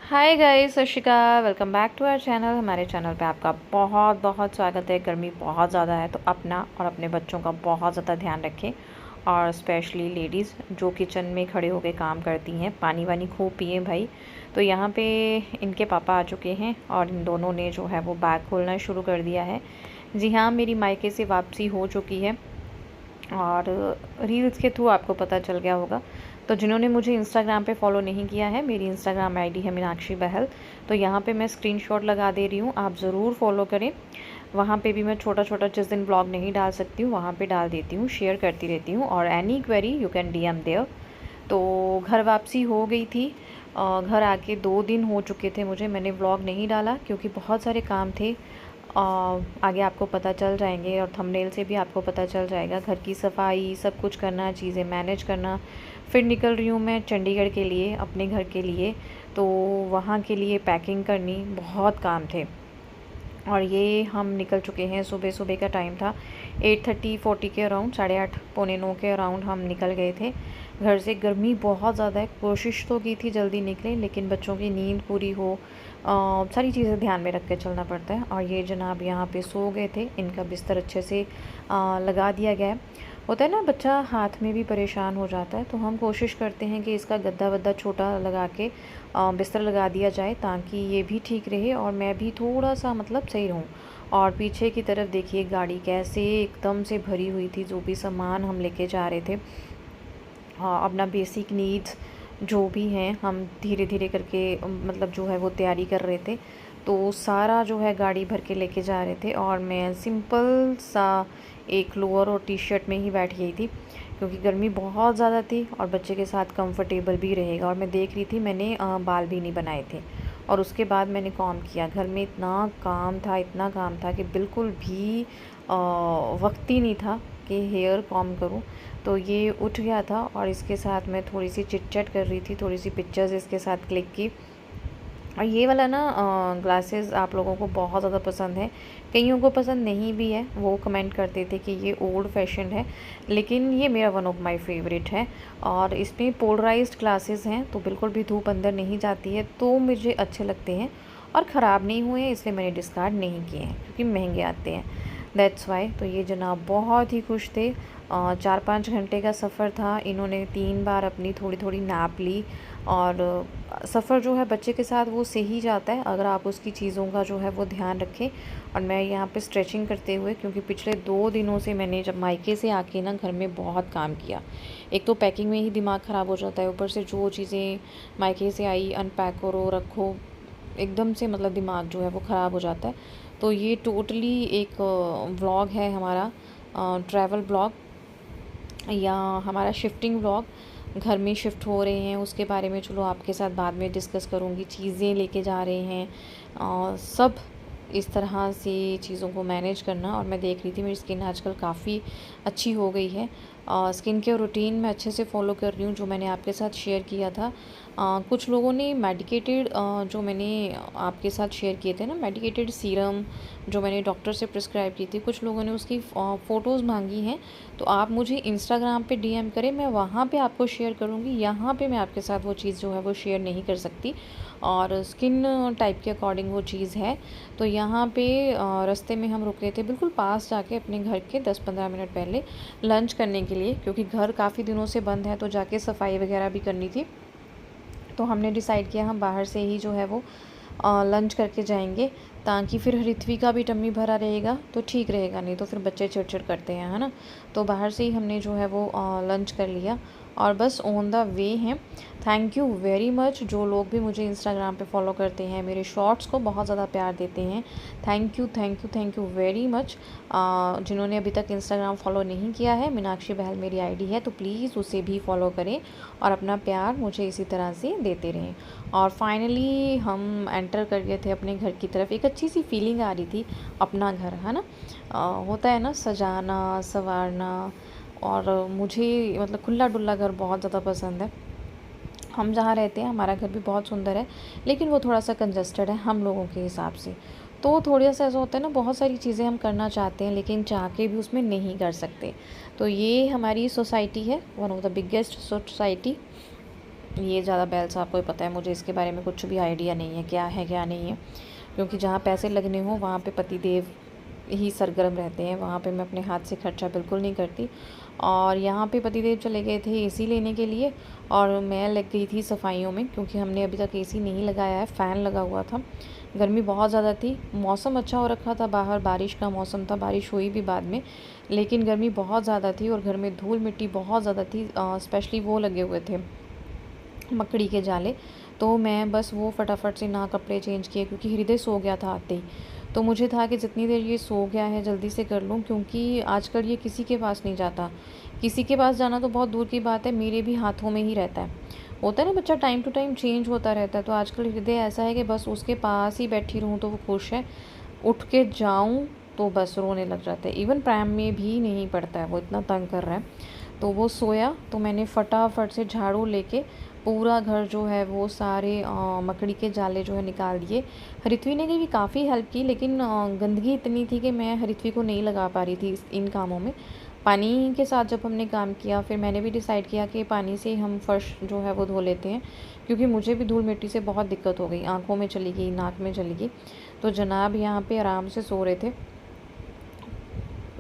Hi guys, Sat Shri Akal. Welcome back to our channel. हमारे channel पे आपका बहुत बहुत स्वागत है। गर्मी बहुत ज़्यादा है तो अपना और अपने बच्चों का बहुत ज़्यादा ध्यान रखें, और स्पेशली लेडीज़ जो किचन में खड़े होकर काम करती हैं, पानी वानी खूब पिए भाई। तो यहाँ पे इनके पापा आ चुके हैं और इन दोनों ने जो है वो बैग खोलना शुरू कर दिया है। जी हाँ, मेरी मायके से वापसी हो चुकी है और रील्स के थ्रू आपको पता चल गया होगा। तो जिन्होंने मुझे इंस्टाग्राम पे फॉलो नहीं किया है, मेरी इंस्टाग्राम आईडी है मीनाक्षी बहल। तो यहाँ पे मैं स्क्रीनशॉट लगा दे रही हूँ, आप ज़रूर फॉलो करें। वहाँ पे भी मैं छोटा छोटा जिस दिन ब्लॉग नहीं डाल सकती हूँ वहाँ पे डाल देती हूँ, शेयर करती रहती हूँ। और any query you can DM there. तो घर वापसी हो गई थी। घर आके 2 दिन हो चुके थे मुझे, मैंने व्लॉग नहीं डाला क्योंकि बहुत सारे काम थे। आगे आपको पता चल जाएंगे और थंबनेल से भी आपको पता चल जाएगा। घर की सफाई सब कुछ करना, चीज़ें मैनेज करना। फिर निकल रही हूँ मैं चंडीगढ़ के लिए, अपने घर के लिए। तो वहाँ के लिए पैकिंग करनी, बहुत काम थे। और ये हम निकल चुके हैं, सुबह सुबह का टाइम था। 8:30-40 के अराउंड, 8:30 पौने 9 के अराउंड हम निकल गए थे घर से। गर्मी बहुत ज़्यादा है, कोशिश तो की थी जल्दी निकलें लेकिन बच्चों की नींद पूरी हो, सारी चीज़ें ध्यान में रख के चलना पड़ता है। और ये जनाब यहाँ पे सो गए थे, इनका बिस्तर अच्छे से लगा दिया गया है। होता है ना, बच्चा हाथ में भी परेशान हो जाता है तो हम कोशिश करते हैं कि इसका गद्दा वद्दा छोटा लगा के बिस्तर लगा दिया जाए ताकि ये भी ठीक रहे और मैं भी थोड़ा सा मतलब सही रहूँ। और पीछे की तरफ देखिए गाड़ी कैसे एकदम से भरी हुई थी, जो भी सामान हम लेके जा रहे थे। अपना बेसिक नीड्स जो भी हैं हम धीरे धीरे करके मतलब जो है वो तैयारी कर रहे थे। तो सारा जो है गाड़ी भर के लेके जा रहे थे और मैं सिंपल सा एक लोअर और टी शर्ट में ही बैठ गई थी क्योंकि गर्मी बहुत ज़्यादा थी और बच्चे के साथ कंफर्टेबल भी रहेगा। और मैं देख रही थी, मैंने बाल भी नहीं बनाए थे और उसके बाद मैंने कॉम किया। घर में इतना काम था, इतना काम था कि बिल्कुल भी वक्त ही नहीं था कि हेयर कॉम करूं। तो ये उठ गया था और इसके साथ मैं थोड़ी सी चिट चैट कर रही थी, थोड़ी सी पिक्चर्स इसके साथ क्लिक की। और ये वाला ना ग्लासेस आप लोगों को बहुत ज़्यादा पसंद है, कईयों को पसंद नहीं भी है। वो कमेंट करते थे कि ये ओल्ड फैशन है, लेकिन ये मेरा वन ऑफ माय फेवरेट है। और इसमें पोलराइज्ड ग्लासेस हैं तो बिल्कुल भी धूप अंदर नहीं जाती है, तो मुझे अच्छे लगते हैं और ख़राब नहीं हुए, इसलिए मैंने डिस्कार्ड नहीं किए हैं क्योंकि महंगे आते हैं, दैट्स वाई। तो ये जनाब बहुत ही खुश थे। 4-5 घंटे का सफ़र था, इन्होंने 3 बार अपनी थोड़ी थोड़ी नैप ली। और सफ़र जो है बच्चे के साथ वो सही जाता है अगर आप उसकी चीज़ों का जो है वो ध्यान रखें। और मैं यहाँ पे स्ट्रेचिंग करते हुए, क्योंकि पिछले 2 दिनों से मैंने जब मायके से आके ना घर में बहुत काम किया। एक तो पैकिंग में ही दिमाग ख़राब हो जाता है, ऊपर से जो चीज़ें मायके से आई अनपैक करो रखो, एकदम से मतलब दिमाग जो है वो ख़राब हो जाता है। तो ये टोटली एक व्लॉग है हमारा, ट्रैवल ब्लॉग या हमारा शिफ्टिंग व्लॉग। घर में शिफ्ट हो रहे हैं उसके बारे में चलो आपके साथ बाद में डिस्कस करूँगी। चीज़ें लेके जा रहे हैं, सब इस तरह से चीज़ों को मैनेज करना। और मैं देख रही थी मेरी स्किन आजकल काफ़ी अच्छी हो गई है। स्किन केयर रूटीन मैं अच्छे से फॉलो कर रही हूँ, जो मैंने आपके साथ शेयर किया था। कुछ लोगों ने मेडिकेटेड जो मैंने आपके साथ शेयर किए थे ना, मेडिकेटेड सीरम जो मैंने डॉक्टर से प्रिस्क्राइब की थी, कुछ लोगों ने उसकी फ़ोटोज़ मांगी हैं। तो आप मुझे इंस्टाग्राम पे डीएम करें, मैं वहाँ पे आपको शेयर करूँगी। यहाँ पे मैं आपके साथ वो चीज़ जो है वो शेयर नहीं कर सकती। और स्किन टाइप के अकॉर्डिंग वो चीज़ है। तो यहाँ पे रास्ते में हम रुके थे बिल्कुल पास जाके अपने घर के 10-15 मिनट पहले लंच करने के लिए, क्योंकि घर काफ़ी दिनों से बंद है तो जाके सफाई वगैरह भी करनी थी। तो हमने डिसाइड किया हम बाहर से ही जो है वो लंच करके जाएंगे, ताकि फिर ऋत्वी का भी टम्मी भरा रहेगा तो ठीक रहेगा, नहीं तो फिर बच्चे चिड़चिड़ करते हैं, है ना। तो बाहर से ही हमने जो है वो लंच कर लिया और बस ऑन द वे हैं। थैंक यू वेरी मच जो लोग भी मुझे इंस्टाग्राम पे फॉलो करते हैं, मेरे शॉर्ट्स को बहुत ज़्यादा प्यार देते हैं। Thank you thank you thank you very much. जिन्होंने अभी तक इंस्टाग्राम फॉलो नहीं किया है, मीनाक्षी बहल मेरी आईडी है, तो प्लीज़ उसे भी फॉलो करें और अपना प्यार मुझे इसी तरह से देते रहें। और फाइनली हम एंटर कर गए थे अपने घर की तरफ। एक अच्छी सी फीलिंग आ रही थी, अपना घर है ना। होता है ना सजाना संवारना, और मुझे मतलब खुला डुल्ला घर बहुत ज़्यादा पसंद है। हम जहाँ रहते हैं हमारा घर भी बहुत सुंदर है, लेकिन वो थोड़ा सा कंजस्टेड है हम लोगों के हिसाब से। तो थोड़ा सा ऐसा होता है ना, बहुत सारी चीज़ें हम करना चाहते हैं लेकिन चाह के भी उसमें नहीं कर सकते। तो ये हमारी सोसाइटी है, one of the biggest society ये ज़्यादा बैल साहब को ही पता है, मुझे इसके बारे में कुछ भी आइडिया नहीं है क्या नहीं है, क्योंकि जहाँ पैसे लगने हों वहाँ पे पतिदेव ही सरगर्म रहते हैं, वहाँ पे मैं अपने हाथ से खर्चा बिल्कुल नहीं करती। और यहाँ पे पतिदेव चले गए थे एसी लेने के लिए और मैं लग गई थी सफाइयों में, क्योंकि हमने अभी तक एसी नहीं लगाया है, फ़ैन लगा हुआ था। गर्मी बहुत ज़्यादा थी, मौसम अच्छा हो रखा था, बाहर बारिश का मौसम था, बारिश हुई भी बाद में, लेकिन गर्मी बहुत ज़्यादा थी और घर में धूल मिट्टी बहुत ज़्यादा थी। स्पेशली वो लगे हुए थे मकड़ी के जाले, तो मैं बस वो फटाफट से ना कपड़े चेंज किए, क्योंकि हृदय सो गया था आते ही। तो मुझे था कि जितनी देर ये सो गया है जल्दी से कर लूँ, क्योंकि आजकल ये किसी के पास नहीं जाता। किसी के पास जाना तो बहुत दूर की बात है, मेरे भी हाथों में ही रहता है। होता है ना, बच्चा टाइम टू टाइम चेंज होता रहता है, तो आजकल हृदय ऐसा है कि बस उसके पास ही बैठी रहूँ तो वो खुश है, उठ के जाऊँ तो बस रोने लग जाता है। इवन प्राइम में भी नहीं पड़ता है, वो इतना तंग कर रहा है। तो वो सोया तो मैंने फटाफट से झाड़ू लेके पूरा घर जो है वो सारे मकड़ी के जाले जो है निकाल दिए। हरित्वी ने भी काफ़ी हेल्प की, लेकिन गंदगी इतनी थी कि मैं हरित्वी को नहीं लगा पा रही थी इन कामों में। पानी के साथ जब हमने काम किया, फिर मैंने भी डिसाइड किया कि पानी से हम फर्श जो है वो धो लेते हैं, क्योंकि मुझे भी धूल मिट्टी से बहुत दिक्कत हो गई, आँखों में चली गई, नाक में चली गई। तो जनाब यहाँ पे आराम से सो रहे थे,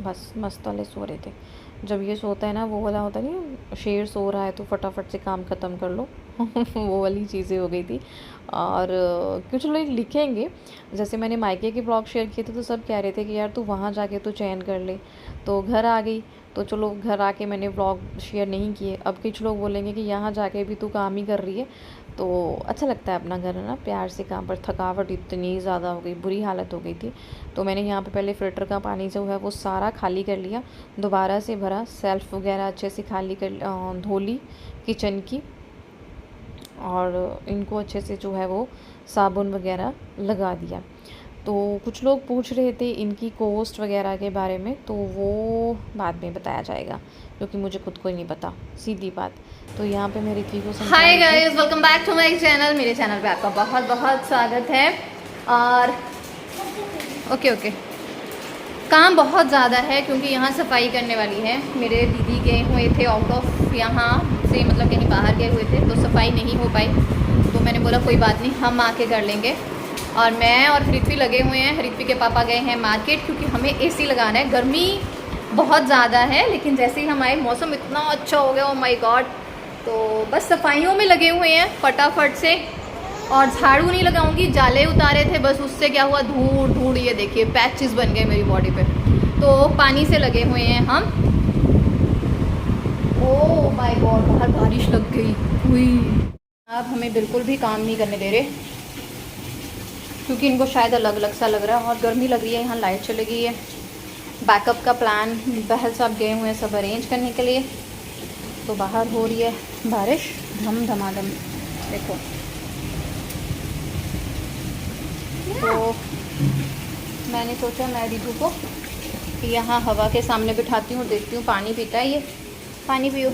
बस मस्त वाले सो रहे थे। जब ये सोता है ना, वो वाला होता नहीं, शेर सो रहा है तो फटाफट से काम ख़त्म कर लो वो वाली चीज़ें हो गई थी। और कुछ लोग लिखेंगे, जैसे मैंने मायके के ब्लॉग शेयर किए थे तो सब कह रहे थे कि यार तू वहाँ जाके तो चयन कर ले, तो घर आ गई तो चलो घर आके मैंने ब्लॉग शेयर नहीं किए। अब कुछ लोग बोलेंगे कि यहाँ जाके भी तू काम ही कर रही है, तो अच्छा लगता है अपना घर है ना, प्यार से काम पर। थकावट इतनी ज़्यादा हो गई, बुरी हालत हो गई थी। तो मैंने यहाँ पे पहले फ़िल्टर का पानी जो है वो सारा खाली कर लिया, दोबारा से भरा, सेल्फ़ वगैरह अच्छे से खाली कर धो ली किचन की, और इनको अच्छे से जो है वो साबुन वगैरह लगा दिया। तो कुछ लोग पूछ रहे थे इनकी कॉस्ट वगैरह के बारे में, तो वो बाद में बताया जाएगा, क्योंकि मुझे खुद को ही नहीं पता, सीधी बात। तो यहाँ पे मेरी थी को hi guys, welcome back to my channel. मेरे चैनल पे आपका बहुत बहुत स्वागत है। और ओके काम बहुत ज़्यादा है, क्योंकि यहाँ सफाई करने वाली है। मेरे दीदी गए हुए थे आउट ऑफ यहाँ से, मतलब कहीं बाहर गए हुए थे, तो सफाई नहीं हो पाई। तो मैंने बोला कोई बात नहीं, हम आके कर लेंगे। और मैं और हृत्वी लगे हुए हैं। हृत्वी के पापा गए हैं मार्केट, क्योंकि हमें एसी लगाना है। गर्मी बहुत ज़्यादा है, लेकिन जैसे ही हम आए मौसम इतना अच्छा हो गया, ओ माय गॉड। तो बस सफाइयों में लगे हुए हैं फटाफट से। और झाड़ू नहीं लगाऊंगी, जाले उतारे थे बस, उससे क्या हुआ, धूड़ धूड़, ये देखिए पैचेस बन गए मेरी बॉडी पे। तो पानी से लगे हुए हैं हम। ओह माय गॉड, बाहर बारिश लग गई हुई। अब हमें बिल्कुल भी काम नहीं करने दे रहे, क्योंकि इनको शायद अलग अलग सा लग रहा है, और गर्मी लग रही है। यहाँ लाइट चली गई है। बैकअप का प्लान बहल साहब गए हुए हैं सब अरेंज करने के लिए। तो बाहर हो रही है बारिश धम धमाधम, देखो। तो मैंने सोचा मैं रिधु को यहाँ हवा के सामने बिठाती हूँ, देखती हूँ पानी पीता है ये। पानी पियो।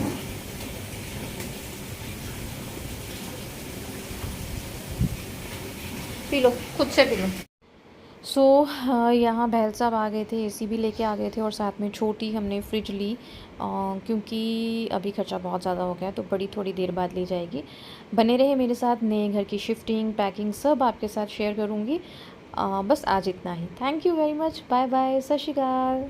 पी लो, खुद से पी लो। यहाँ बहल साहब आ गए थे, एसी भी लेके आ गए थे, और साथ में छोटी हमने फ्रिज ली, क्योंकि अभी खर्चा बहुत ज़्यादा हो गया, तो बड़ी थोड़ी देर बाद ली जाएगी। बने रहे मेरे साथ, नए घर की शिफ्टिंग, पैकिंग सब आपके साथ शेयर करूँगी। बस आज इतना ही। Thank you very much, bye bye, सत श्री अकाल।